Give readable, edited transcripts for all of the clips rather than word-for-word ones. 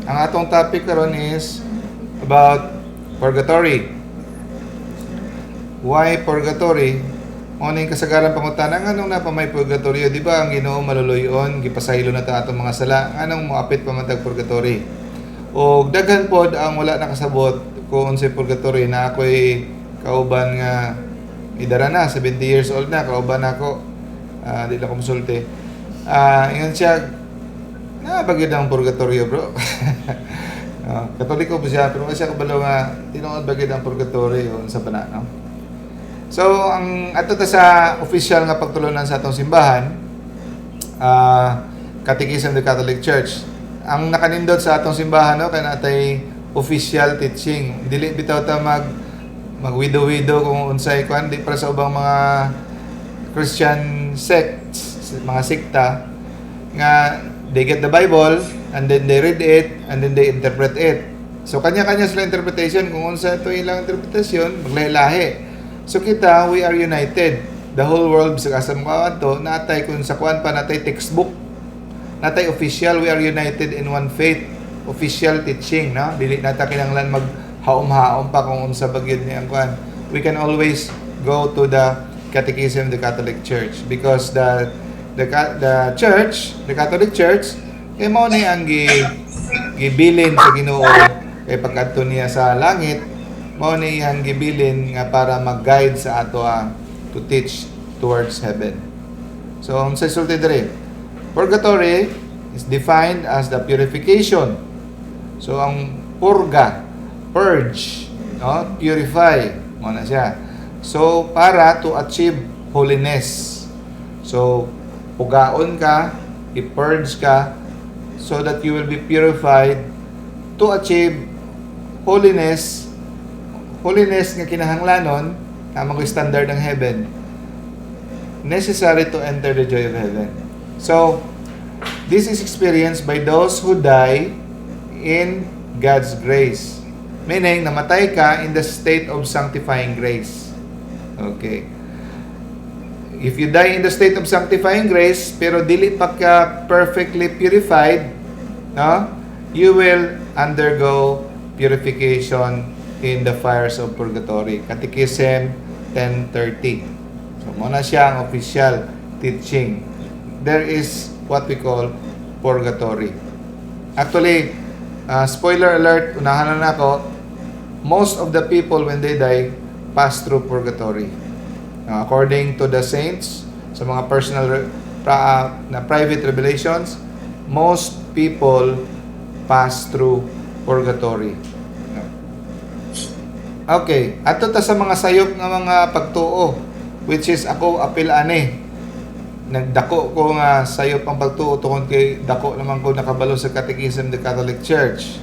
Ang atong topic karon is about purgatory. Why purgatory? Uning kasagaran pangutana nganong na pa may purgatory, di ba? Ang Ginoo maluluyon, gipasaylo na ta atong mga sala. Anong moapit pa man tag purgatory? O daghan pod ang wala nakasabot kung unsay purgatory na ako'y kauban nga idara na 70 years old na kauban nako. Di lang ko musulti. Ingon siya bagid ang purgatorio, bro. Katoliko po siya, pero siya kabalo nga tinuod bagid ang purgatorio sa bana, no? So, ang ato ta sa official nga pagtulunan sa atong simbahan, Catechism of the Catholic Church. Ang nakanindot sa atong simbahan, no, kay natay official teaching. Dili bitaw ta mag-widow-widow kung unsay kuan di para sa ubang mga Christian sects, mga sekta nga they get the Bible and then they read it and then they interpret it. So kanya-kanya sila interpretation kung unsa ito ilang interpretasyon, maglahi-lahi. So kita, we are united. The whole world sa kasam kawanto, natay kung sa kuan pa natay textbook. Natay official, we are united in one faith. Official teaching, no? Dili nata kinahanglan maghaom-haom pa kung unsa bagyod niyang kuan. We can always go to the Catechism of the Catholic Church because the church, the Catholic Church, kay mao ni ang gibilin sa Ginoo kay pagkadto niya sa langit, mao ni ang gibilin nga para mag-guide sa ato to teach towards heaven. So unsay sulti diri? Purgatory is defined as the purification. So ang purga, purge, no? Purify, mo na siya. So para to achieve holiness. So pugaon ka, i-purge ka, so that you will be purified to achieve holiness. Holiness nga kinahanglanon, tamang standard ng heaven, necessary to enter the joy of heaven. So, this is experienced by those who die in God's grace. Meaning, namatay ka in the state of sanctifying grace. Okay. If you die in the state of sanctifying grace, pero dili pa ka perfectly purified, no? You will undergo purification in the fires of purgatory. Catechism 1030. So, muna siya ang official teaching. There is what we call purgatory. Actually, spoiler alert, unahan na ako, most of the people when they die pass through purgatory. According to the saints, sa mga personal na private revelations, most people pass through purgatory. Okay, ato ta sa mga sayop nga mga pagtuo, which is ako apil ani. Nagdako ko nga sayop ang pagtuo tungod kay dako naman ko nakabalo sa Catechism of the Catholic Church.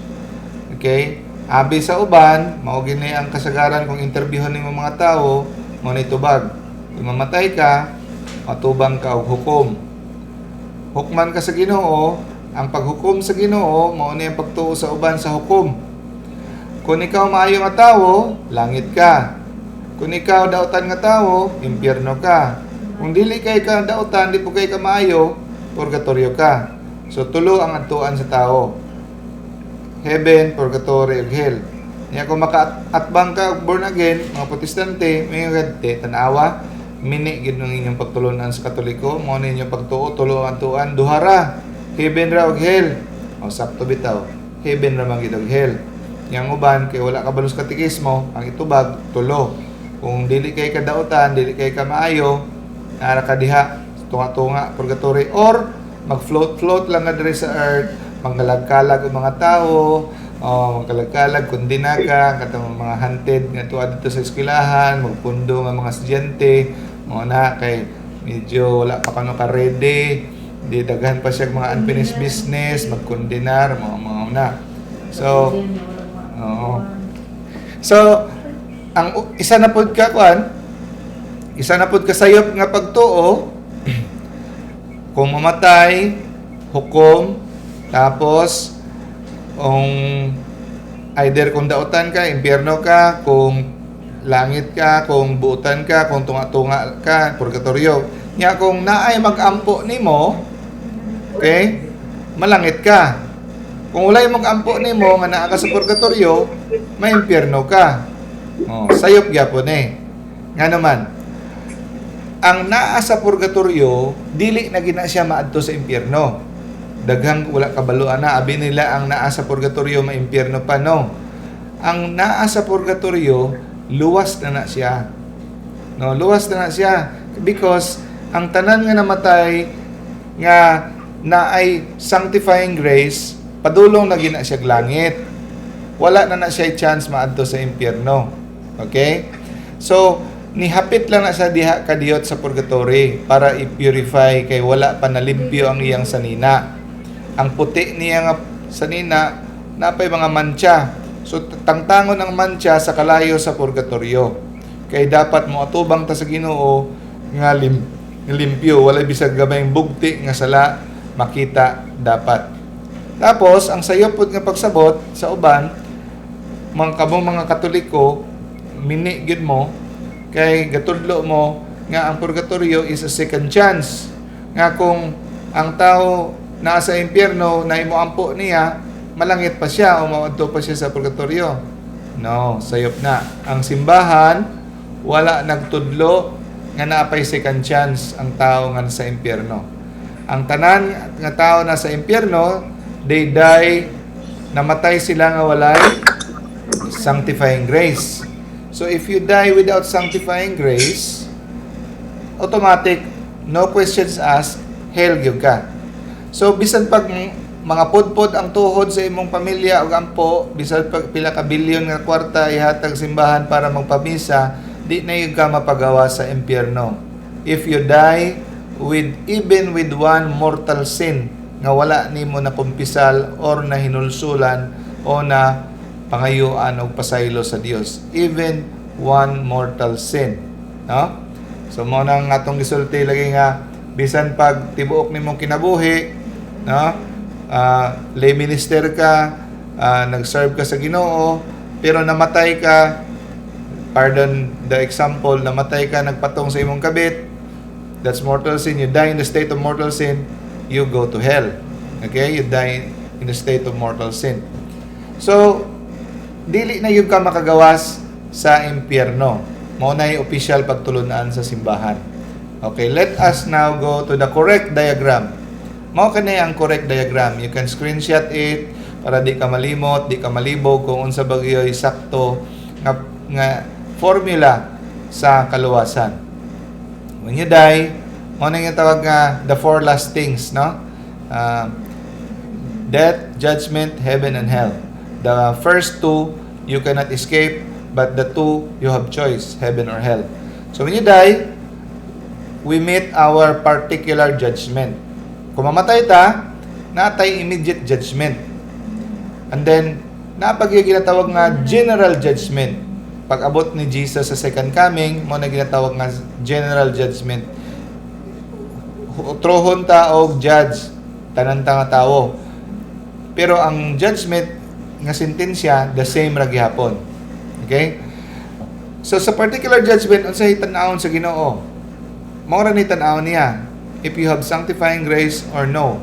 Okay? Abi sa uban, mao gini ang kasagaran kung interbiuhan nimo mga tao, mo ni tubag. Kung mamatay ka, matubang ka og hukom. Hukman ka sa Ginoo, ang paghukom sa Ginoo mao ni ang pagtuo sa uban sa hukom. Kung ikaw maayo nga tawo, langit ka. Kung ikaw dautan nga tawo, impyerno ka. Kung dili kay ka dautan, di po kay ka maayo, purgatorio ka. So tulo ang adtuan sa tao. Heaven, purgatory, ug hell. Niya kung makaatbang ka og born again, mga protestante, may gadte tanawa, mini gid ng inyong pagtulunan sa Katoliko, mo ninyo pagtuo tulo ang tuan duhara. Heaven ra ug hell. O sakto bitaw. Heaven ra man gid ug hell. Yang uban kay wala ka balos katekismo, ang itubag tulo. Kung dili kay kadautan, dili kay ka maayo, nara ka diha tunga-tunga purgatory or mag-float lang nga diri sa earth, mangkalag-kalag ang mga tao, magkalag-kalag kundina ka katong mga hunted nga tuwa dito sa eskwelahan, magpundo nga mga estudyante, mo na kay medyo wala pa kano ka ready, di daghan pa siya mga unfinished business, magkundinar mo na. So ang isa na pod ka kuan, isa na pod kasayop nga pagtuo kung mamatay, hukom, tapos either kung dautan ka, impyerno ka, kung langit ka, kung buutan ka, kung tunga-tunga ka, purgatorio. Nya kung naay mag-ampo nimo, okay, malangit ka. Kung walay mong ampo nimo nga naa ka sa purgatorio, may impyerno ka. Sayop gyapon Nga naman, ang naa sa purgatorio, dili na gina siya maadto sa impyerno. Daghang wala kabaluan na abi nila ang naa sa purgatorio may impyerno pa, no. Ang naa sa purgatorio, luwas na siya. No, luwas na siya because ang tanan nga namatay nga naay sanctifying grace, padulong na gina siya langit. Wala na siya chance maadto sa impyerno. Okay? So, nihapit lang na sa diha kadiyot sa purgatory para i-purify kay wala pa nalimpyo ang iyang sanina. Ang puti niya nga sanina napay mga mancha. So tangtangon ang mancha sa kalayo sa purgatorio. Kay dapat mo atubang ta sa Ginoo nga limpyo, wala bisag gamayng bugti nga sala makita dapat. Tapos ang sayopod nga pagsabot sa uban mga Katoliko, mini gid mo kay gatudlo mo nga ang purgatorio is a second chance. Nga kung ang tao naa sa impyerno na imo ampo niya, malangit pa siya o maadto pa siya sa purgatorio. No, sayop na. Ang simbahan wala nagtudlo nga naapay second chance ang tao nga sa impyerno. Ang tanan nga tao na sa impyerno, they die, namatay sila nga walay sanctifying grace. So if you die without sanctifying grace, automatic, no questions asked, hell gyud ka. So bisan pag mga podpod ang tuhod sa imong pamilya o ampo, bisan pag pila ka bilyon nga kwarta ihatag simbahan para magpamisa, di na yung ka mapagawa sa impyerno. If you die even with one mortal sin nga wala nimo na kumpisal or na hinulsulan o na pangayuan o pasaylo sa Dios, even one mortal sin, no? So mo nang atong gisulti lagi nga bisan pag tibuok nimong kinabuhi, no? Lay minister ka, nag-serve ka sa Ginoo, pero namatay ka, pardon the example, namatay ka nagpatong sa imong kabit, that's mortal sin. You die in the state of mortal sin, you go to hell. Okay? You die in the state of mortal sin. So, dili na yung ka makagawas sa impyerno. Mao na yung official pagtulunan sa simbahan. Okay, let us now go to the correct diagram. Mao kanay ang correct diagram. You can screenshot it para di ka malimot, di ka malibog kung unsa bagyoy sakto nga formula sa kaluwasan. When you die, mao na yung tawag nga the four last things, no? Death, judgment, heaven, and hell. The first two, you cannot escape, but the two, you have choice, heaven or hell. So when you die, we meet our particular judgment. Kung mamatay ta, natay immediate judgment. And then, napag yung ginatawag nga general judgment. Pag abot ni Jesus sa second coming, mo na ginatawag nga general judgment. Trohon ta og judge, tanan ta nga tawo. Pero ang judgment nga sentensya, the same ra gihapon. Okay? So sa particular judgment, unsay tan-awon sa Ginoo? Mao ra ni tan-awon niya if you have sanctifying grace or no.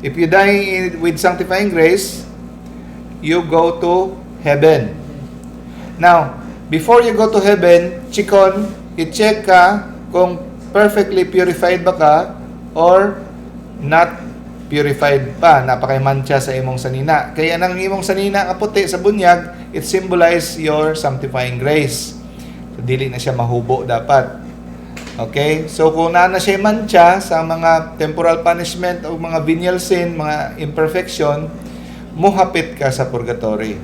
If you die with sanctifying grace, you go to heaven. Now, before you go to heaven, i-check ka kung perfectly purified ba ka or not purified pa, napakay mancha sa imong sanina. Kaya nang imong sanina nga puti sa bunyag, it symbolize your sanctifying grace. So, dili na siya mahubo dapat. Okay? So, kung na siya mancha sa mga temporal punishment o mga venial sin, mga imperfection, muhapit ka sa purgatory.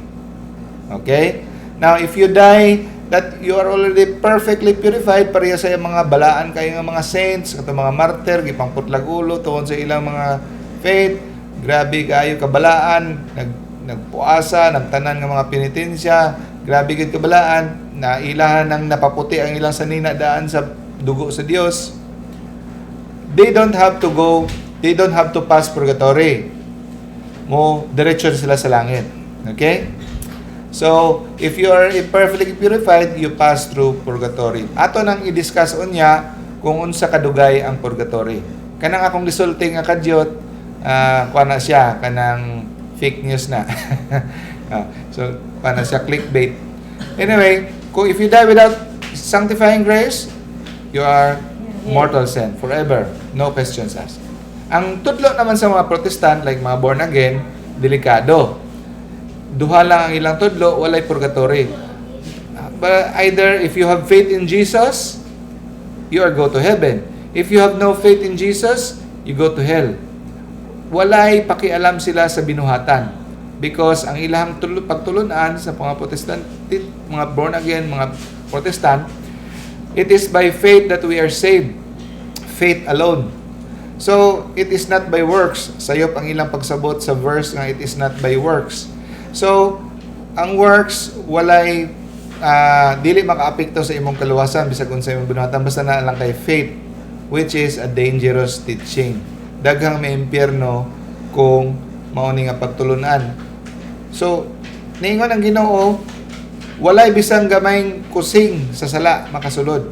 Okay? Now, if you die that you are already perfectly purified, pareha sa mga balaan kayo nga mga saints, kato mga martyr, gipangputlag ulo, tuon sa ilang mga faith, grabe kayo kabalaan, nagpuasa, nagtanan ng mga penitensya, grabe gid kabalaan, na ilahan ng napaputi ang ilang sanina daan sa dugo sa Dios. They don't have to pass purgatory. Mo diretso sila sa langit. Okay? So, if you are perfectly purified, you pass through purgatory. Ato nang i-discuss unya kung unsa kadugay ang purgatory. Kanang akong gisulti nga kadyot, kuha na siya kanang fake news na. So, paano siya clickbait. Anyway, if you die without sanctifying grace, you are mortal sin forever. No questions asked. Ang tudlo naman sa mga Protestant, like mga born again, delikado. Duha lang ang ilang tudlo, walay purgatory. But either if you have faith in Jesus, you are go to heaven. If you have no faith in Jesus, you go to hell. Walay pakialam sila sa binuhatan. Because ang ilang pagtulunan sa mga Protestant, mga born again, mga Protestant, it is by faith that we are saved. Faith alone. So, it is not by works. Sayop ang ilang pagsabot sa verse nga it is not by works. So, ang works, walay, dili makaapekto sa imong kaluwasan, bisag unsa imong binuhatan, basta na lang kay faith, which is a dangerous teaching. Daghang may impyerno kung mauni nga pagtulunan. So, niingon ang Ginoo, walay bisang gamayng kusing sa sala makasulod.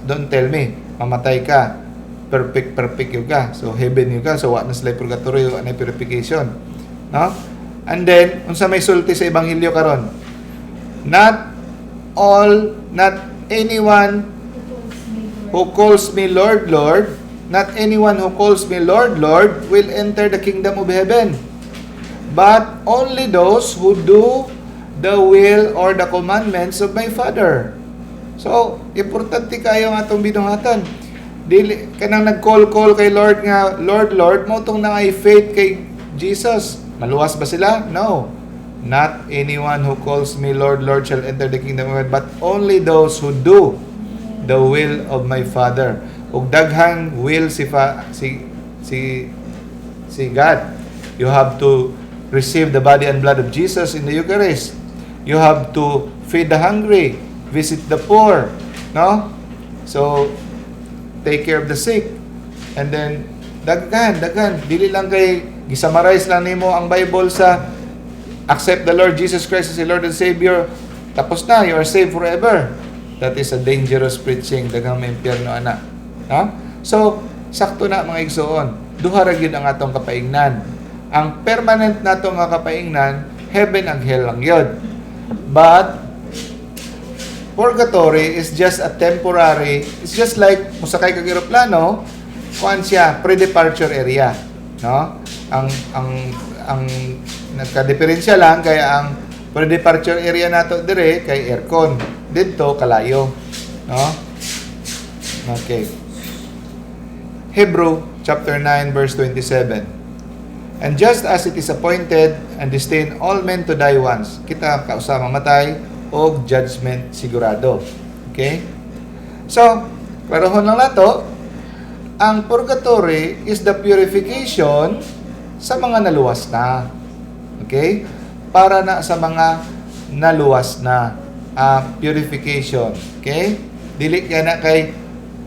Don't tell me, mamatay ka, perfect yun ka. So, heaven yun ka. So, wa na sila purgatory, wa na purification. No? And then, unsa may sulti sa Ebanghelyo karon? Not anyone who calls me Lord, Lord, not anyone who calls me Lord, Lord, will enter the kingdom of heaven. But only those who do the will or the commandments of my Father. So, importante kayo nga itong binuhatan. Dili kanang nag-call kay Lord nga, Lord, Lord, mo itong nangay faith kay Jesus. Maluwas ba sila? No. Not anyone who calls me Lord, Lord shall enter the kingdom of heaven, but only those who do the will of my Father. Ug daghang will si God. You have to receive the body and blood of Jesus in the Eucharist. You have to feed the hungry, visit the poor, no? So, take care of the sick. And then, daghan. Dili lang kay, gisumarize lang nimo ang Bible sa accept the Lord Jesus Christ as your Lord and Savior. Tapos na, you are saved forever. That is a dangerous preaching. Daghang may impyerno, anak. Ha? So, sakto na mga igsoon. Duha ra gyud ang atong kapaingnan. Ang permanent nato nga kapaingnan, heaven and hell lang yun. But, purgatory is just a temporary, it's just like, musakay kag eroplano, kuan siya, pre-departure area. No? Ang nagka-diferensya lang, kaya ang pre-departure area nato dire, kay aircon. Dito, kalayo. No? Okay. Hebrew, chapter 9, verse 27. And just as it is appointed and destined all men to die once, kita kausama matay o judgment sigurado. Okay? So, klarohon lang nato, ang purgatory is the purification sa mga naluwas na. Okay? Para na sa mga naluwas na purification. Okay? Dili ka na kay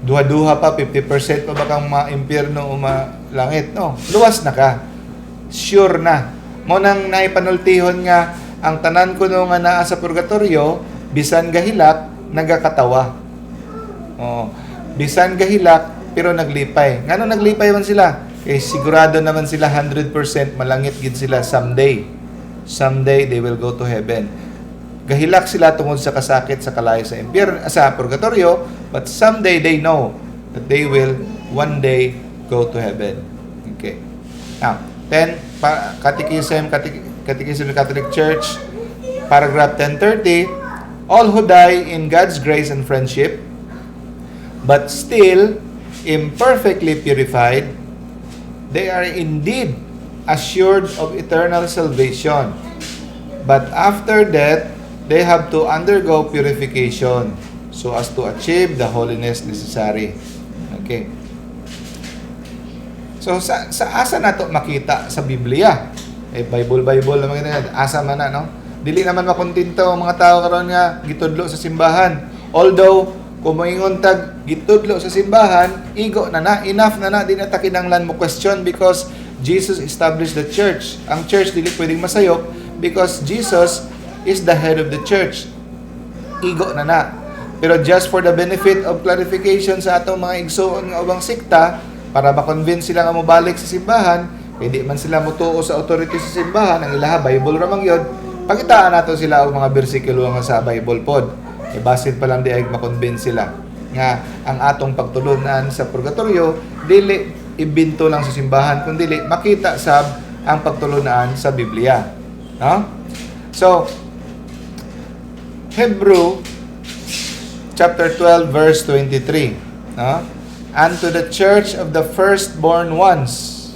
duha-duha pa, 50% pa ba kang ma-impyerno o ma-langit. No, luwas na ka. Sure na. Mo nang naipanultihon nga ang tanan ko no nga naa sa purgatorio, bisan gahilak nagakatawa. Oh, bisan gahilak pero naglipay. Ngano naglipay man sila? Eh sigurado naman sila 100% malangit gid sila someday. Someday they will go to heaven. Gahilak sila tungod sa kasakit sa kalayo sa sa purgatorio, but someday they know that they will one day go to heaven. Okay. Now, 10, Catechism of the Catholic Church, paragraph 1030, all who die in God's grace and friendship, but still imperfectly purified, they are indeed assured of eternal salvation. But after death, they have to undergo purification so as to achieve the holiness necessary. Okay. So, sa asa na to makita sa Biblia? Bible naman ganyan. Asa man na, no? Dili naman makontento ang mga tao karon nga gitudlo sa simbahan. Although, kung moingon tag gitudlo sa simbahan, ego na enough na, di na ta kinahanglan mo question because Jesus established the church. Ang church dili pwedeng masayop because Jesus is the head of the church. Ego na. Pero just for the benefit of clarification sa atong mga igsoon nga ubang sikta, para ma-convince sila nga mobalik sa simbahan, Kaya di man sila mutuo sa authority sa simbahan, ang ilaha, Bible ramang yun, pakitaan nato sila ang mga bersikulo nga sa Bible pod. E basin pa lang di ay makonvince sila nga ang atong pagtulunan sa purgatorio, dili ibinto lang sa simbahan, kundi makita sab ang pagtulunan sa Biblia. No? So, Hebrew chapter 12 verse 23. No? And to the church of the firstborn ones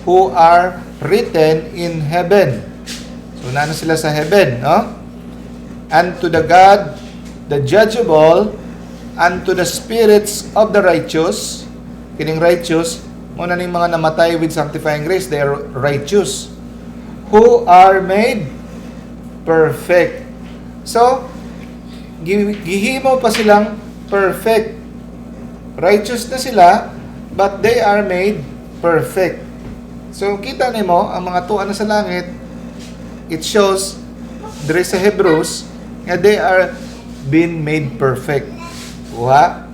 who are written in heaven. So, na sila sa heaven, no? And to the God, the judge of all, and to the spirits of the righteous, kining righteous, muna ning mga namatay with sanctifying grace, they are righteous, who are made perfect. So, gihimo pa silang perfect. Righteous na sila, but they are made perfect. So, kita nimo ang mga tuan na sa langit, it shows, there sa Hebrews, nga they are been made perfect. Kuha?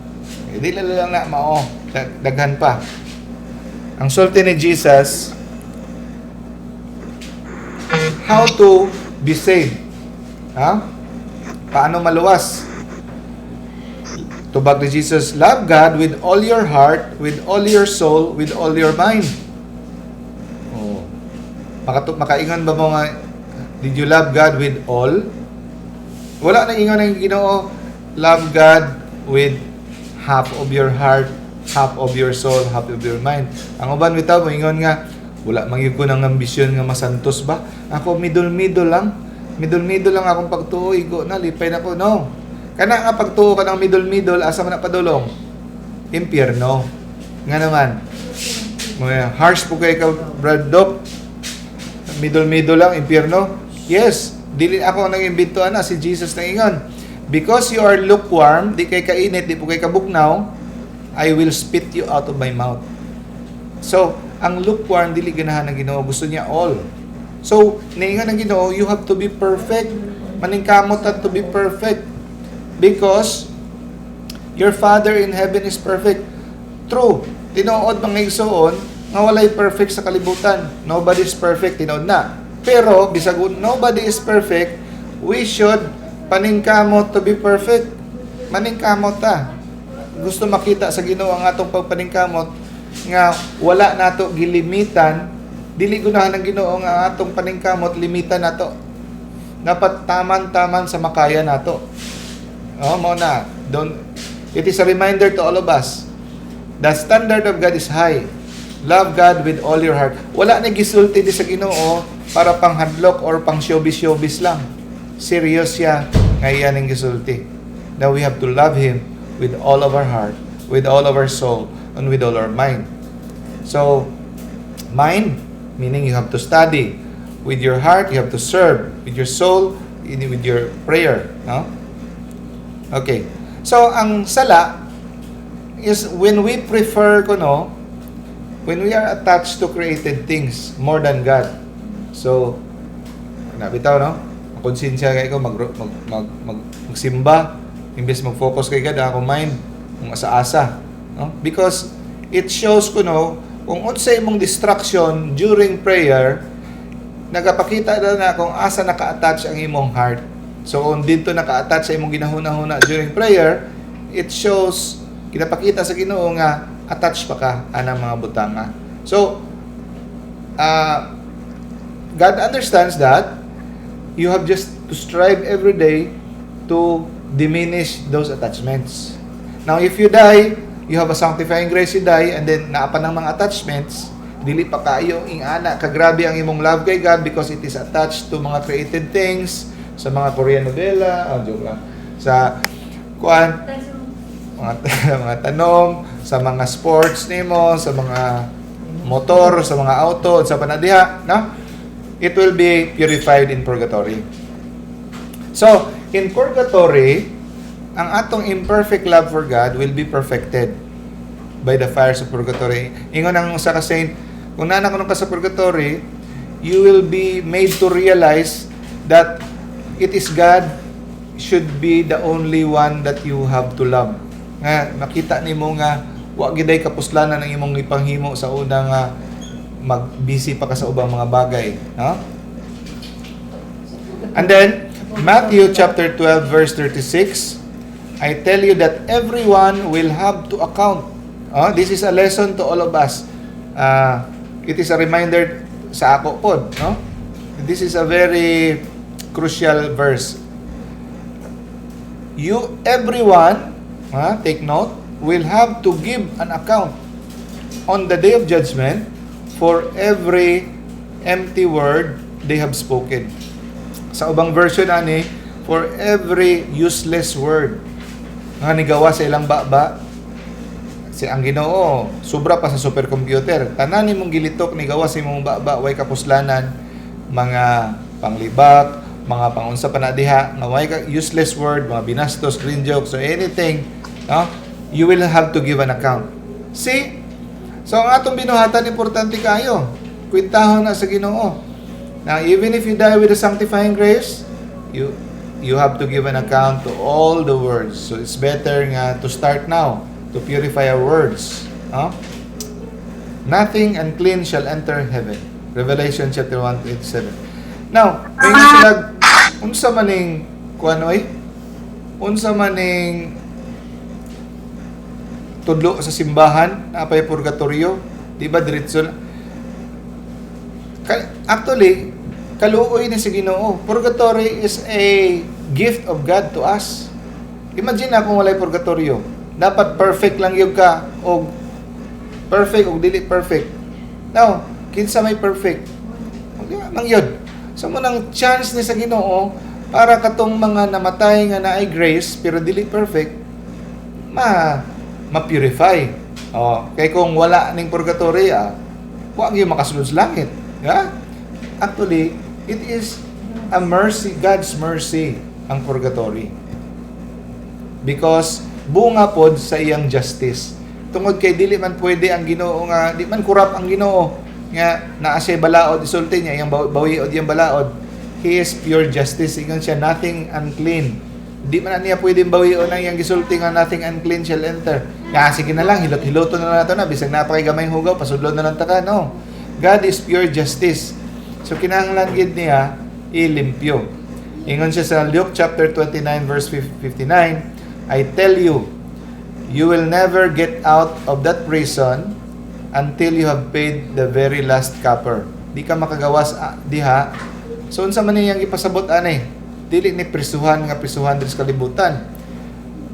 Hindi lang na mao, daghan pa. Ang sulti ni Jesus, how to be saved. Ha? Paano maluwas? Tubag ni Jesus, love God with all your heart, with all your soul, with all your mind. Makaingon ba mo nga, did you love God with all? Wala na ingon ng Ginoo, love God with half of your heart, half of your soul, half of your mind. Ang uban bitaw mo ingon nga, wala mangyud ko ng ambisyon nga masantos ba? Ako middle lang. Middle lang akong pagtuo, igo na lipay na ko. No. Kana nga pagtuo ka ng middle, asa man na padulong? Impyerno. Nga naman. Harsh po kay ka, Brad Doc. Middle lang, impyerno. Yes, dili ako nang imbituan na si Jesus nang ingon. Because you are lukewarm, di kay kainit, di po kay kabuknaw, I will spit you out of my mouth. So, ang lukewarm, dili ganahan ng Ginoo, gusto niya all. So, niingon ng Ginoo, you have to be perfect. Maningkamot at to be perfect. Because your Father in heaven is perfect. True. Tinuod mga igsoon, nga walay perfect sa kalibutan. Nobody is perfect, tinuod na. Pero, bisag nobody is perfect, we should paningkamot to be perfect. Maningkamot ta. Gusto makita sa Ginoo ang atong pagpaningkamot nga wala nato gilimitan, dili gunahan ng Ginoo nga atong paningkamot limitan nato. Dapat taman-taman sa makaya nato. Oh, mo na. It is a reminder to all of us. The standard of God is high. Love God with all your heart. Wala na gisulti di sa Ginoo para panghadlok or pang showbiz lang. Serious siya ngayon ang gisulti. Now we have to love Him with all of our heart, with all of our soul, and with all our mind. So, mind, meaning you have to study. With your heart, you have to serve. With your soul, with your prayer. No? Okay. So, ang sala is when we prefer when we are attached to created things more than God. So, nabitaw, no? Konsensya kay ko magsimba imbes mag-focus kay God ako mind kung asa-asa, no? Because it shows kung unsay imong distraction during prayer, nagapakita na kung asa naka-attach ang imong heart. So kung dito naka-attach sa imong ginahuna-huna during prayer, it shows kinapakita sa Ginoo nga attached pa ka anang mga butanga. So God understands that you have just to strive every day to diminish those attachments. Now, if you die, you have a sanctifying grace, you die, and then naapan ng mga attachments, dili pa kayo ingana, kagrabe ang imong love kay God because it is attached to mga created things, sa mga Korean novela, joke lang, sa mga tanom, sa mga sports nimo, sa mga motor, sa mga auto, sa panadiha, no? It will be purified in purgatory. So, in purgatory, ang atong imperfect love for God will be perfected by the fires of purgatory. Ingon ang sa saint, kung nanakunong ka sa purgatory, you will be made to realize that it is God should be the only one that you have to love. Nga, makita nimo nga, wa giday kapuslanan ang imong ipanghimo sa unang mag-busy pa ka sa ubang mga bagay, no? And then Matthew chapter 12 verse 36, I tell you that everyone will have to account. This is a lesson to all of us. It is a reminder sa ako pod, no? This is a very crucial verse. You, everyone, take note, will have to give an account on the day of judgment for every empty word they have spoken. Sa ubang version ani, for every useless word nga nigawa sa ilang baba. Si ang Ginoo sobra pa sa supercomputer. Tanan nimong gilitok nigawa sa imong baba way kapuslanan, mga panglibak, mga pangunsa pa na diha nga way ka useless word, mga binastos, green jokes, or anything, no? You will have to give an account. See? So ang atong binuhatan importante kayo. Kwintahon na sa Ginoo. Now, even if you die with the sanctifying grace, you have to give an account to all the words. So it's better nga to start now to purify our words. Nothing unclean shall enter heaven. Revelation chapter 1:27. Now, may nasilag unsa maning kuanoy? Unsa maning tudlo sa simbahan, apay purgatorio, di ba diretso? Actually, kaluoy ni sa Ginoo. Purgatory is a gift of God to us. Imagine na kung walay purgatorio. Dapat perfect lang yung ka o perfect o dili perfect. Now, kinsa may perfect? Mang yun. So mo nang chance ni sa Ginoo para katong mga namatay nga naay grace pero dili perfect ma-purify. Kay kung wala ning purgatory, wa gyud makasulod sa langit. Actually, it is a mercy, God's mercy ang purgatory. Because bunga pod sa iyang justice. Tungod kay dili man pwede ang Ginoo nga di man kurap ang Ginoo nga naa siya balaod isulti niya iyang bawiod iyang balaod. He is pure justice. Ingon siya nothing unclean. Di man niya pwedeng bawion ang iyang gisulti nga nothing unclean shall enter. Sige na lang hilot-hiloton na nato na bisag napakay gamay hugaw pasudlod na lang ta ka, no. God is pure justice. So kinahanglan gid niya ilimpyo. Ingon siya sa Luke chapter 29 verse 59, I tell you, you will never get out of that prison until you have paid the very last copper. Di ka makagawas diha. So unsa man niyang ipasabot anay? Dili ni prisuhan nga prisuhan diri sa kalibutan.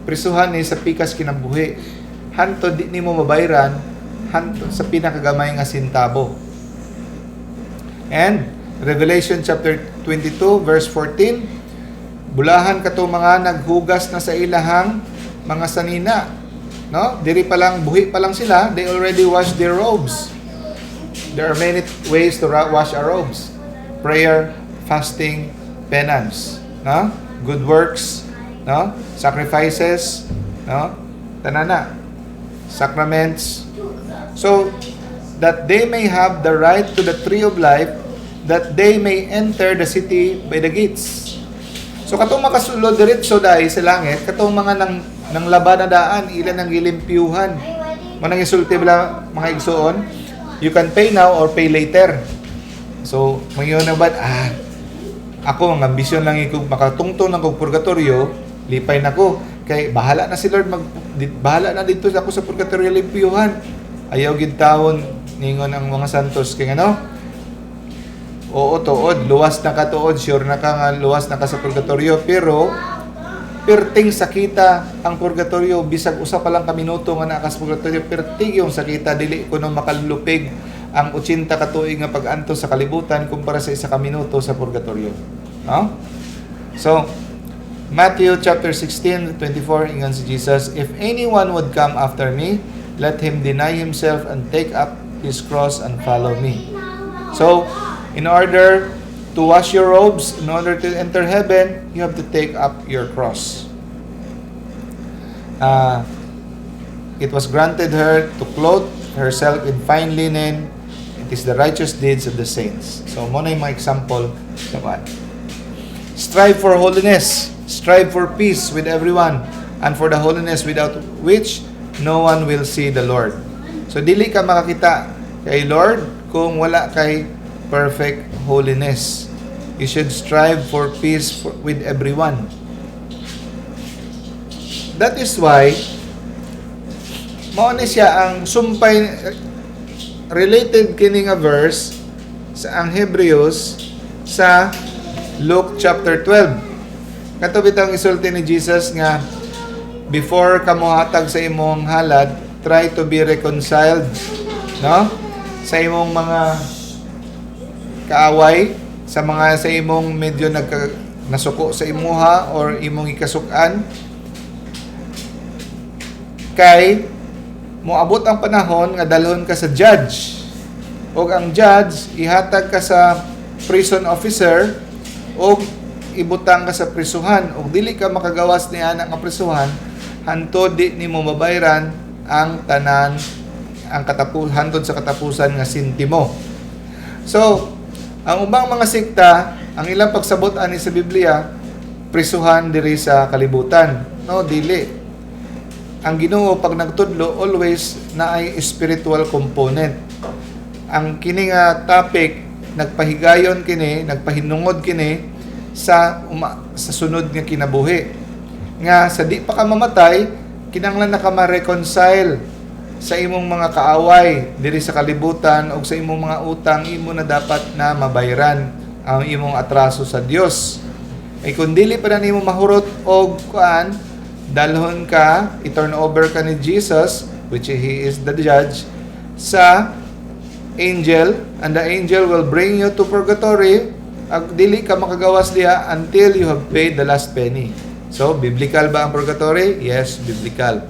Prisuhan ni sa pikas kinabuhi. Hantod di nimo mabayran hantod sa pinakagamay nga sintabo. And Revelation chapter 22 verse 14, bulahan kato mga naghugas na sa ilahang mga sanina, no? Diri pa lang buhi pa lang sila, they already washed their robes. There are many ways to wash our robes. Prayer, fasting, penance, no? Good works, no? Sacrifices, no? Tanana. Sacraments. So that they may have the right to the tree of life, that they may enter the city by the gates. So katong makasulod diretso dai sa langit, katong mga nang laban na daan, ilan ang gilimpyuhan. Manang isulti bala mga igsuon, you can pay now or pay later. So mangiyon na ba ako ang ambisyon lang ikog makatungtong ng kog purgatorio, lipay nako kay bahala na si Lord bahala na dito ako sa purgatorio limpyuhan. Ayaw gid taon ningon ang mga santos kay ano? Oo, tuod, luwas na ka tuod, sure na ka nga luwas na ka sa purgatorio, pero perting sakita ang purgatorio, bisag usa pa lang ka minuto nga naa ka sa purgatorio, perting yung sakita, dili kuno makalupig ang 80 ka tuig nga pag-anto sa kalibutan kumpara sa 1 ka minuto sa purgatorio. No? So, Matthew chapter 16:24, ingon si Jesus, if anyone would come after me, let him deny himself and take up his cross and follow me. So, in order to wash your robes, in order to enter heaven, you have to take up your cross. It was granted her to clothe herself in fine linen. It is the righteous deeds of the saints. So, muna yung mga example. Strive for holiness. Strive for peace with everyone, and for the holiness without which no one will see the Lord. So, dili ka makakita kay Lord kung wala kay perfect holiness. You should strive for peace with everyone. That is why mao ni siya ang sumpay related kini nga verse sa ang Hebrews sa Luke chapter 12. Kato bitang isulti ni Jesus nga before ka mohatag sa imong halad, try to be reconciled, no? Sa imong mga kaaway, sa imong medyo nasuko sa imuha or imong ikasukan, kay moabot ang panahon nga dalhon ka sa judge, o ang judge ihatag ka sa prison officer o ibutang ka sa prisuhan, o dili ka makagawas niya nga prisuhan hantod di nimo mabayran ang tanan ang hantod sa katapusan nga sintimo. So ang ubang mga sikta, ang ilang pagsabot ani sa Biblia, prisuhan diri sa kalibutan. No, dili. Ang Ginoo pag nagtudlo always na ay spiritual component. Ang kini nga topic nagpahigayon kini, nagpahinungod kini sa sunod nga kinabuhi. Nga sa di pa ka mamatay, kinahanglan na ka ma-reconcile sa imong mga kaaway diri sa kalibutan o sa imong mga utang, imo na dapat na mabayran ang imong atraso sa Dios. Ay kung dili pa na nimo mahurot og kuan, dalhon ka, i-turn over ka ni Jesus, which He is the judge, sa angel, and the angel will bring you to purgatory. Dili ka makagawas diha until you have paid the last penny. So, biblical ba ang purgatory? Yes, biblical.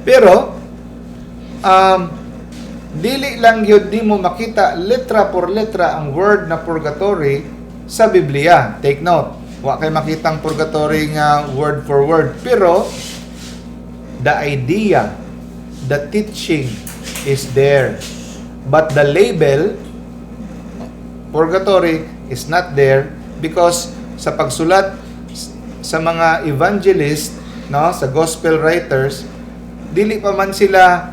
Pero, dili lang yun, di mo makita letra por letra ang word na purgatory sa Biblia. Take note. Wa kay makitang purgatory nga word for word, pero the idea, the teaching is there, but the label purgatory is not there because sa pagsulat sa mga evangelist, no, sa gospel writers, dili pa man sila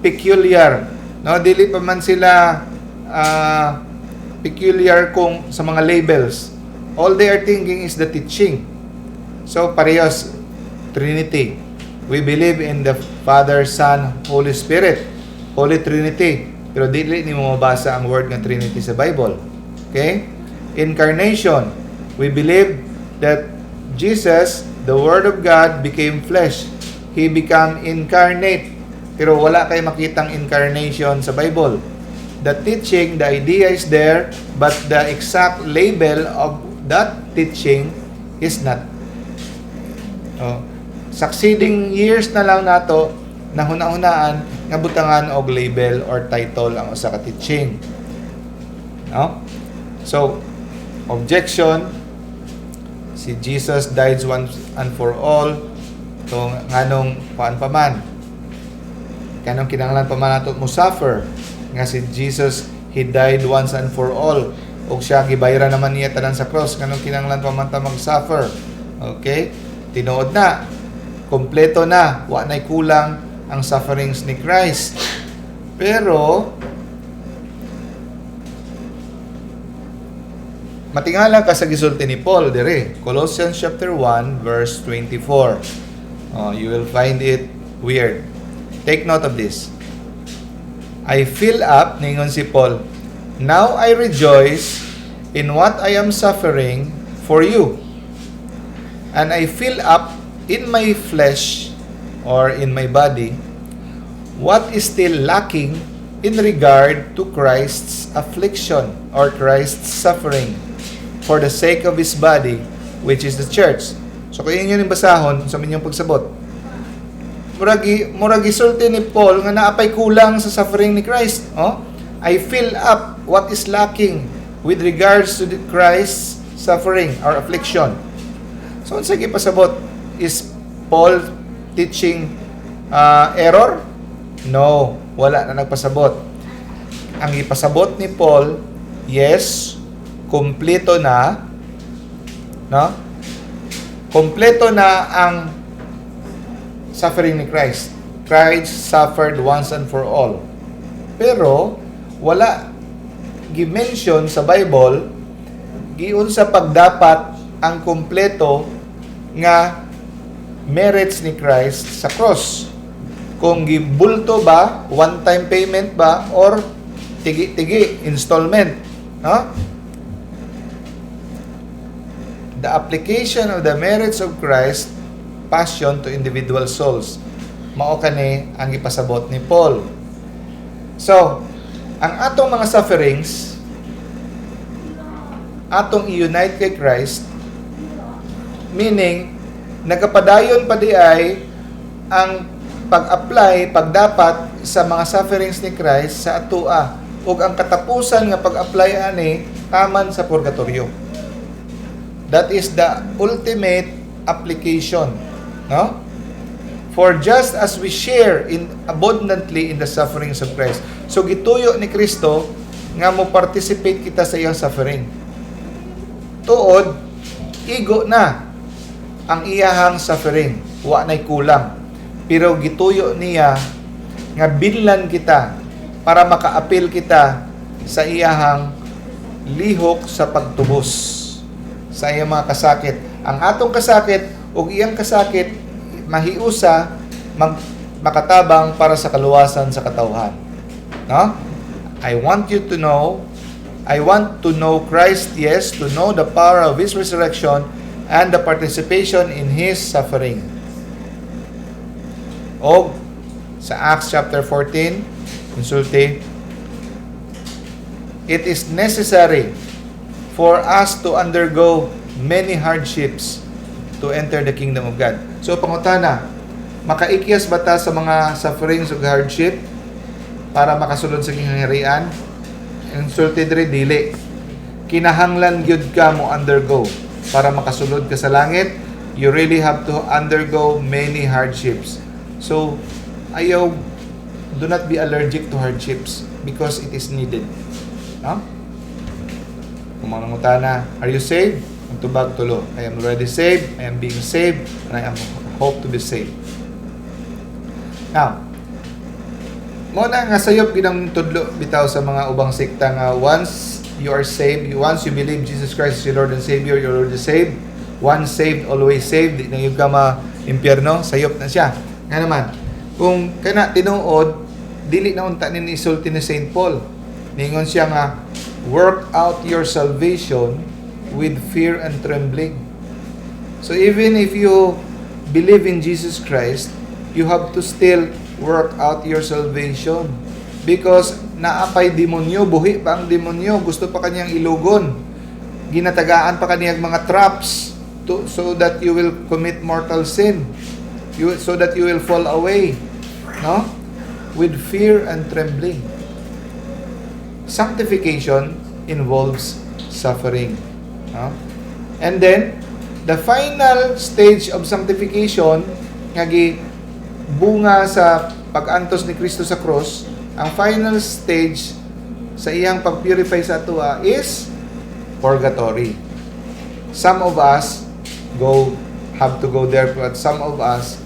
peculiar, no, dili pa man sila peculiar kung sa mga labels. All they are thinking is the teaching. So, parehas, Trinity. We believe in the Father, Son, Holy Spirit. Holy Trinity. Pero dili ni mo mabasa ang word ng Trinity sa Bible. Okay? Incarnation. We believe that Jesus, the Word of God, became flesh. He became incarnate. Pero wala kayo makitang incarnation sa Bible. The teaching, the idea is there, but the exact label of that teaching is not. Succeeding years na lang nato na hunahunaan nga butangan og label or title ang usa ka teaching. No? So, objection, si Jesus died once and for all. So, nganong paan pa man. Kanong kinahanglan pa man nato mo suffer nga si Jesus, He died once and for all. O siya gibayran naman niya tanan sa cross, kanong kinahanglan pa man ta mag-suffer. Okay? Tinuod na, kompleto na, wa nay kulang ang sufferings ni Christ. Pero matingala ka sa gisulti ni Paul dire, Colossians chapter 1 verse 24. You will find it weird. Take note of this. I fill up, ningon si Paul, now I rejoice in what I am suffering for you. And I fill up in my flesh or in my body what is still lacking in regard to Christ's affliction or Christ's suffering for the sake of His body, which is the church. So kung yun yung basahon sa minyong pagsabot, muragi sulti ni Paul nga naapay kulang sa suffering ni Christ. I fill up what is lacking with regards to the Christ's suffering or affliction. So, sige pasabot, is Paul teaching error? No, wala na nagpasabot. Ang ipasabot ni Paul, yes, kumpleto na, no? Kumpleto na ang suffering ni Christ. Christ suffered once and for all. Pero, wala gi-mention sa Bible giun sa pagdapat ang kompleto nga merits ni Christ sa cross. Kung gibulto ba, one-time payment ba, or tigi-tigi, installment. No? The application of the merits of Christ, passion to individual souls. Mao kani ang ipasabot ni Paul. So, ang atong mga sufferings, atong i-unite kay Christ, meaning, nagkapadayon pa di ay ang pag-apply, pagdapat sa mga sufferings ni Christ sa atua, ug ang katapusan nga pag-apply ani taman sa purgatorio. That is the ultimate application, no? For just as we share in abundantly in the sufferings of Christ. So gituyo ni Kristo nga mo participate kita sa iyang suffering. Tuod, igo na ang iyahang suffering, wa nay kulang. Pero gituyo niya nga binlan kita para makaapil kita sa iyahang lihok sa pagtubos sa iyang mga kasakit. Ang atong kasakit ug iyang kasakit mahiusa makatabang para sa kaluwasan sa katawhan. No? I want to know Christ, yes, to know the power of His resurrection and the participation in His suffering. O, sa Acts chapter 14, insulti, it is necessary for us to undergo many hardships to enter the kingdom of God. So, pangutana, makaikyas ba ta sa mga sufferings ug hardship para makasulod sa kingharian? Insulti diri dili. Kinahanglan gyud ka mo undergo para makasulod ka sa langit. You really have to undergo many hardships. So, do not be allergic to hardships because it is needed. No? Kung manangutana, are you saved? Ang tubag tulo. I am already saved, I am being saved, and I am hope to be saved. Now, mo na nga sayop ginang tudlo bitaw sa mga ubang sekta nga once you are saved, once you believe Jesus Christ is your Lord and Savior, you're already saved. Once saved, always saved. Di na yung ka ma-impyerno, sayop na siya. Nga naman, kung kana tinuod, dili na unta ni isulti ni St. Paul. Ningon siya nga, work out your salvation with fear and trembling. So even if you believe in Jesus Christ, you have to still work out your salvation. Because naapay demonyo, buhi pa ang demonyo, gusto pa kanyang ilugon. Ginatagaan pa kaniyang mga traps so that you will commit mortal sin. So that you will fall away. No? With fear and trembling. Sanctification involves suffering. No? And then, the final stage of sanctification, nga bunga sa pag-antos ni Kristo sa cross, ang final stage sa iyang pag-purify sa atua is purgatory. Some of us have to go there, but some of us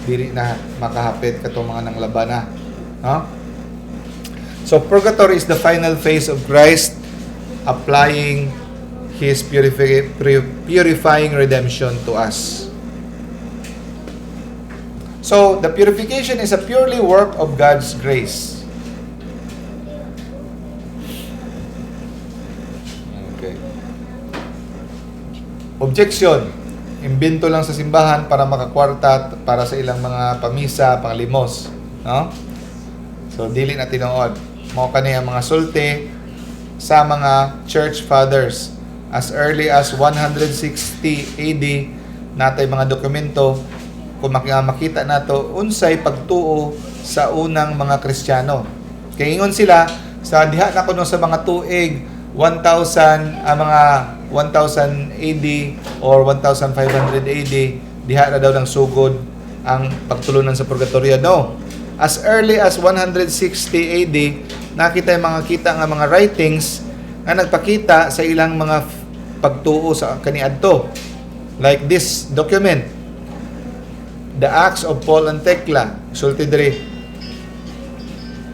dili na makahapit katong mga nanglaban na. No? So purgatory is the final phase of Christ applying His purifying redemption to us. So, the purification is a purely work of God's grace. Okay. Objection. Imbento lang sa simbahan para makakwarta, para sa ilang mga pamisa, panglimos. No? So, dili na tinuod. Mao kani ang mga sulti sa mga church fathers. As early as 160 AD, natay mga dokumento kung makita nato unsay pagtuo sa unang mga Kristiyano. Kay ingon sila sa diha na kuno sa mga tuig 1000 mga 1000 AD or 1500 AD diha na daw ng sugod ang pagtulunan sa purgatorio. No. As early as 160 AD nakita yung mga kita nga mga writings nga nagpakita sa ilang mga pagtuo sa kaniadto. Like this document, the Acts of Paul and Thecla, sulti diri,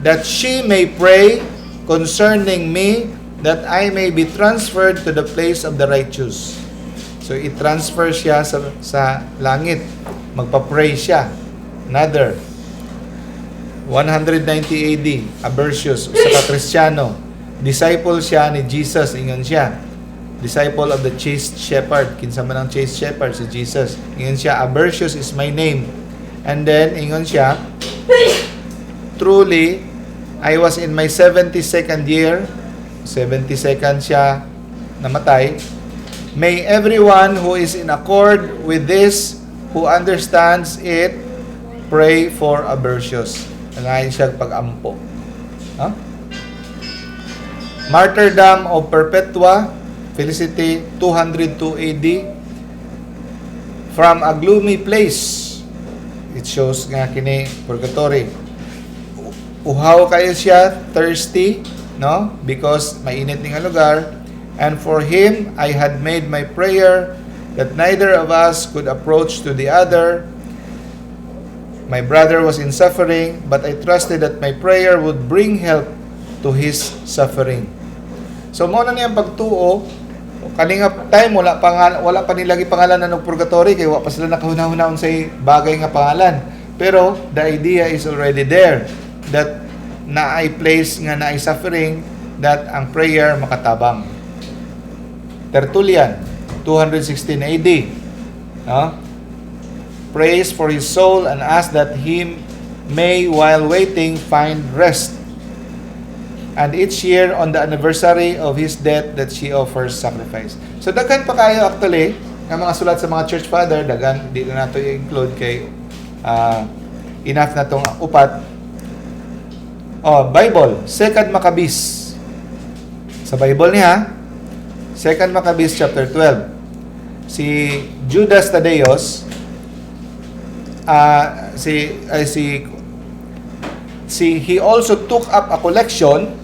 that she may pray concerning me, that I may be transferred to the place of the righteous. So, i-transfer siya sa langit. Magpa-pray siya. Another. 190 AD, Abercius, sa Kristyano. Disciple siya ni Jesus, ingon siya. Disciple of the chaste shepherd. Kinsa man ang chaste shepherd? Si Jesus. Ingon siya, Abercius is my name. And then, ingon siya, truly, I was in my 72nd year. 72nd siya namatay. May everyone who is in accord with this, who understands it, pray for Abercius. Nangayon siya pag-ampo. Huh? Martyrdom of Perpetua, Felicity, 202 AD. From a gloomy place, it shows nga kini purgatory. Uhaw kayo siya, thirsty, no? Because mainit nga lugar. And for him, I had made my prayer that neither of us could approach to the other. My brother was in suffering, but I trusted that my prayer would bring help to his suffering. So, muna niyang pagtuo, kaningap time, wala pa nilagi pangalan ng purgatory, kaya wala pa sila nakahuna-hunahon sa bagay nga pangalan. Pero, the idea is already there, that naay place nga naay suffering, that ang prayer makatabang. Tertullian, 216 AD. Prays for his soul and ask that he may, while waiting, find rest. And each year, on the anniversary of his death, that she offers sacrifice. So, daghan pa kayo actually, ng mga sulat sa mga church father, daghan, di na nato i-include kay enough na itong upat. Bible, 2 Maccabees. Sa Bible niya, 2 Maccabees chapter 12. Si Judas Thaddeus, he also took up a collection,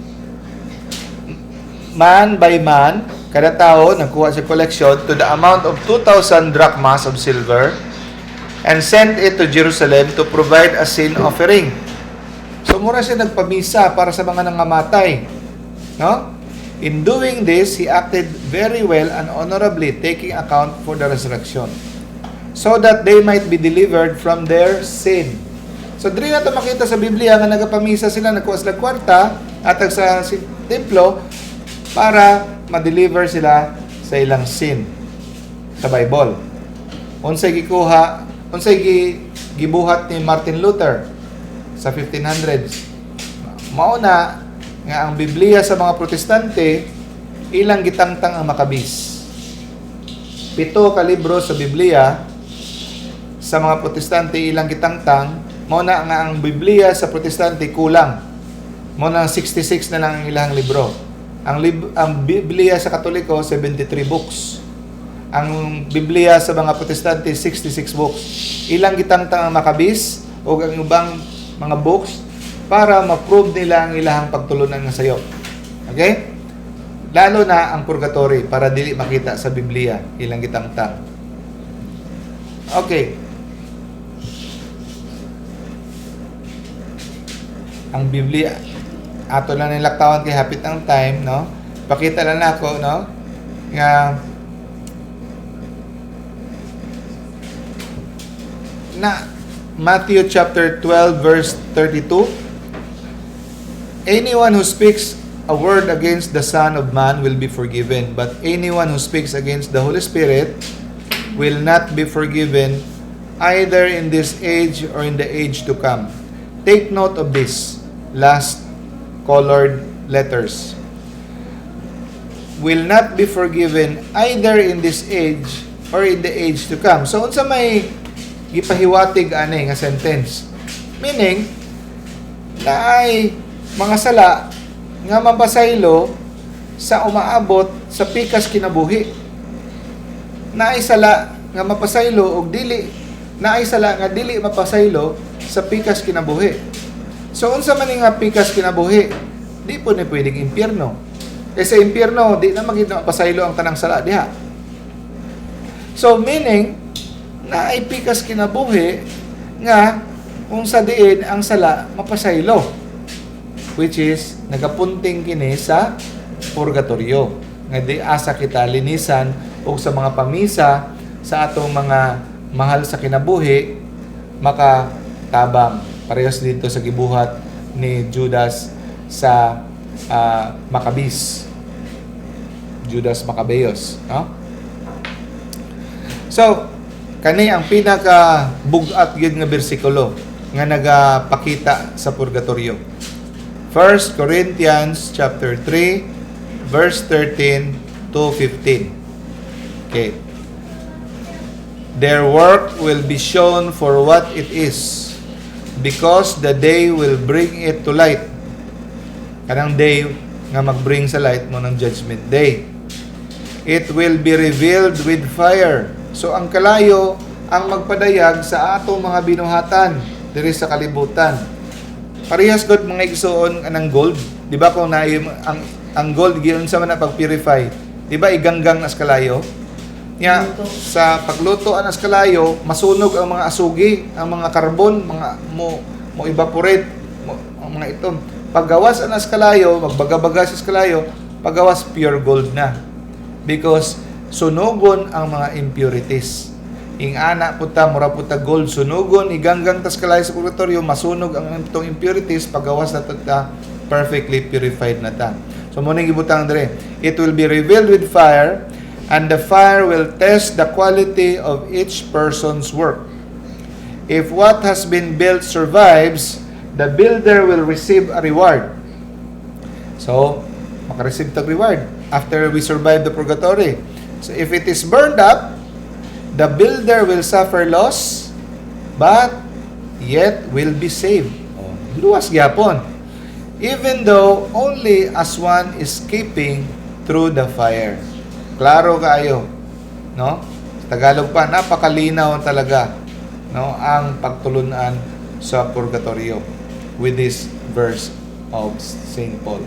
man by man, kada tao nagkuha sa collection to the amount of 2,000 drachmas of silver, and sent it to Jerusalem to provide a sin offering. So mura siya nagpamisa para sa mga nangamatay, no? In doing this, he acted very well and honorably, taking account for the resurrection, so that they might be delivered from their sin. So, dili na ito makita sa Biblia nga nagapamisa sila, nagkuha sila kwarta, atag sa templo, para ma-deliver sila sa ilang sin sa Bible. Unsay gibuhat ni Martin Luther sa 1500s. Mauna nga ang Biblia sa mga Protestante, ilang gitangtang ang Maccabees. 7 ka libro sa Biblia, sa mga Protestante ilang gitangtang, muna nga ang Biblia sa Protestante kulang. Muna 66 na lang ang ilang libro. Ang Biblia sa Katoliko, 73 books. Ang Biblia sa mga Protestante, 66 books. Ilang gitangtang ang Maccabees o ang ibang mga books para ma-prove nila ang ilahang pagtulunan nga sayo. Okay? Lalo na ang purgatory para dili makita sa Biblia ilang gitangtang. Okay. Ang Biblia ato lang nilaktawan kay hapit ang time, no? Pakita lang nako, no? Nga na Matthew chapter 12 verse 32. Anyone who speaks a word against the Son of Man will be forgiven, but anyone who speaks against the Holy Spirit will not be forgiven, either in this age or in the age to come. Take note of this last colored letters. Will not be forgiven either in this age or in the age to come. So, unsa may gipahiwatig ani nga sentence? Meaning, na ay mga sala nga mapasaylo sa umaabot sa pikas kinabuhi. Na ay sala nga mapasaylo og dili, na ay sala nga dili mapasaylo sa pikas kinabuhi. So, unsa man nga pikas kinabuhi, di po ni pwedeng impyerno. Kasi sa impyerno, di na magiging mapasaylo ang tanang sala diha. So, meaning, na ay pikas kinabuhi nga kung sa diin ang sala mapasaylo. which is nagapunting kini sa purgatorio. Nga di asa kita linisan o sa mga pamisa sa atong mga mahal sa kinabuhi makatabang. Parehas dito sa gibuhat ni Judas sa Maccabees. Judas Maccabeus, no? So, kani ang pinaka bugat gyud nga bersikulo nga nagapakita sa purgatorio. 1 Corinthians chapter 3 verse 13 to 15. Okay. Their work will be shown for what it is, because the day will bring it to light. Kanang day nga magbring sa light mo ng judgment day. It will be revealed with fire. So ang kalayo ang magpadayag sa atong mga binuhatan diri sa kalibutan. Parehas gud mga igsoon anang gold, di ba kung naay ang gold giyon sa man pag-purify, di ba iganggang as kalayo? Nya sa pagluto anas kalayo, masunog ang mga asugi, ang mga carbon, mga mo evaporate, ang mga itom. Paggawas anas kalayo, magbaga-baga sa kalayo, paggawas pure gold na. Because sunugon ang mga impurities. Ing ana puta mura puta gold sunugon iganggang tas kalayo sa purgatorio, masunog ang itong impurities, paggawas na ta perfectly purified na ta. So mo ning gibutang dire, it will be revealed with fire, and the fire will test the quality of each person's work. If what has been built survives, the builder will receive a reward. So, makareceive tag reward after we survive the purgatory. So, if it is burned up, the builder will suffer loss, but yet will be saved. Luwas gyapon. Even though only as one escaping through the fire. Klaro kaayo, no? Tagalog pa, napakalinaw talaga, no, ang pagtulunan sa purgatorio with this verse of St. Paul.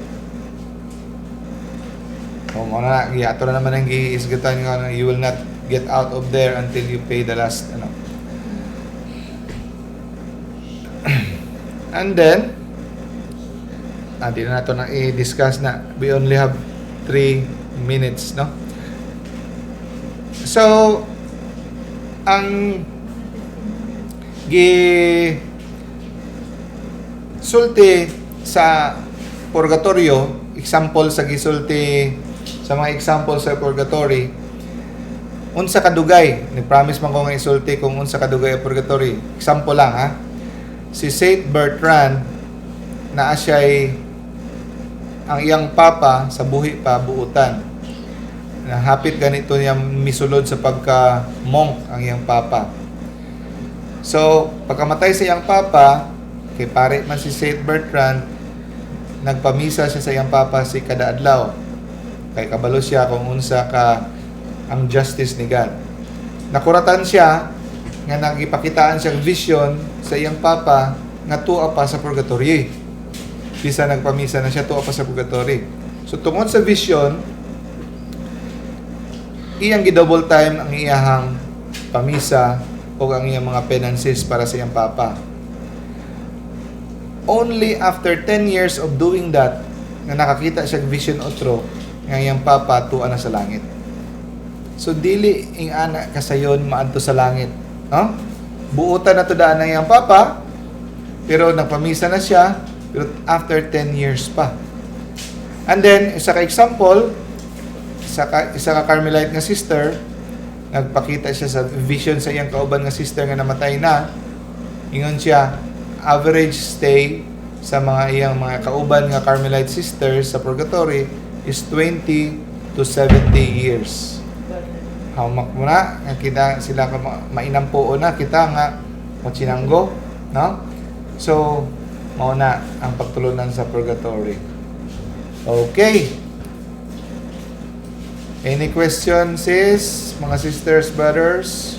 So, muna, ato na naman ang giisgatan nga, you will not get out of there until you pay the last, ano. And then, di na nato na i-discuss na. We only have 3 minutes, no? So, ang gisulti sa purgatorio, example sa gisulti sa mga example sa purgatory, unsa kadugay, ni-promise man ko nga isulti kung unsa kadugay ang purgatory. Example lang ha. Si Saint Bertrand na siya'y ang iyang papa sa buhi pa buutan. Na hapit ganito niya misulod sa pagka-monk ang iyang papa. So, pagkamatay sa iyang papa, kay pare man si Saint Bertrand, nagpamisa siya sa iyang papa si kada adlaw. Kay kabalo siya kung unsa ka ang justice ni God. Nakuratan siya nga nagipakitaan siyang vision sa iyang papa nga tuwa pa sa purgatory. Bisa nagpamisa na siya, tuwa pa sa purgatory. So tungod sa vision, iyang gidouble time ang iyahang pamisa o ang iyang mga penances para sa iyang papa. Only after 10 years of doing that, nga nakakita siya vision otro, nga iyang papa tuwa na sa langit. So dili ing ana kasayon maadto sa langit, no? Buutan na to daan ng iyang papa, pero nagpamisa na siya, pero after 10 years pa. And then isa ka example, isa ka Carmelite nga sister, nagpakita siya sa vision sa iyang kauban nga sister nga namatay na. Ingon siya, average stay sa mga iyang mga kauban nga Carmelite sisters sa purgatory is 20 to 70 years. Hamak mo na, kita sila ka mainampuo na kita nga machinanggo, no? So, mao na ang pagtulunan sa purgatory. Okay. Any questions, sis? Mga sisters, brothers?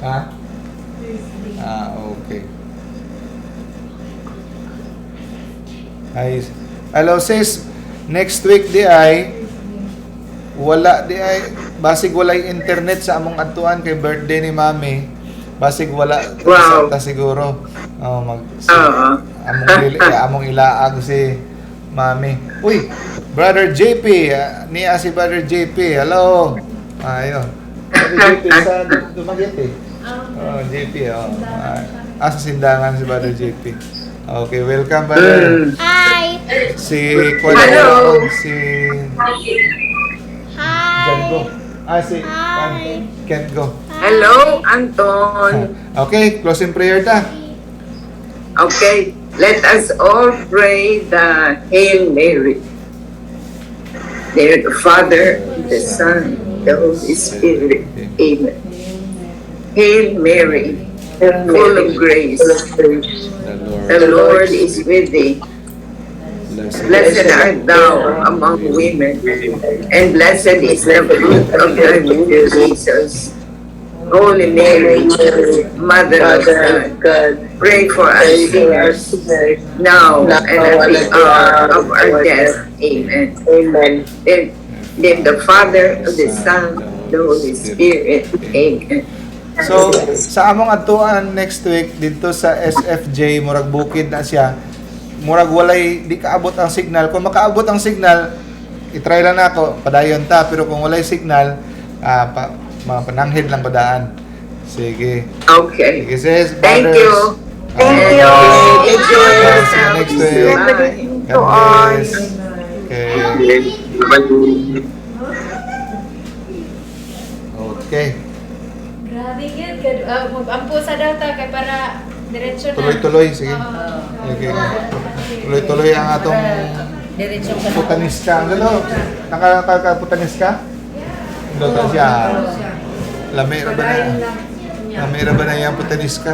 Ha? Okay. Ay, hello, sis. Next week di ay wala di ay basig walay internet sa among adtuan kay birthday ni Mami. Basig wala Wow. ta siguro. Oh, Oo. among ilaag si Mami. Uy, Brother JP, niya si Brother JP. Hello. Ayun. Brother JP sa Dumaguete. Oh, JP, oh. Sa sindangan si Brother JP. Okay, welcome, brother. Mm. Hi! Si Hello. si Hi! Jango. Si Hi. Kengo. Hello, Anton. Okay, closing prayer ta. Okay, let us all pray the Hail Mary. The Father, the Son, the Holy Spirit. Amen. Hail Mary, full of grace. The Lord is with thee. Blessed art thou among women, and blessed is the fruit of thy womb, Jesus. Holy Mary, Mother of God, pray for us sinners, now and at the hour of our death. Amen. In the Father, of the Son, the Holy Spirit. Amen. So, sa among adtuan next week dito sa SFJ, murag bukid na siya. Murag walay di kaabot ang signal. Kung makaabot ang signal, i-try lang nako, padayon ta, pero kung walay signal, mga pananghid lang padaan. Sige. Okay. Sige, sis, Thank brothers. you. Thank you. Thank you. See you next week. Bye. God bless. Okay. Okay. Grabe yun. Mag-ampo sa data kay para diretso na. Tuloy-tuloy, sige. Oo. Okay. Tuloy-tuloy ang atong Diretso ka na. putanis ka. Ano? Nakakaputanis ka? Hindi siya. Lamera ba na? Lamera ba na yung putanis ka?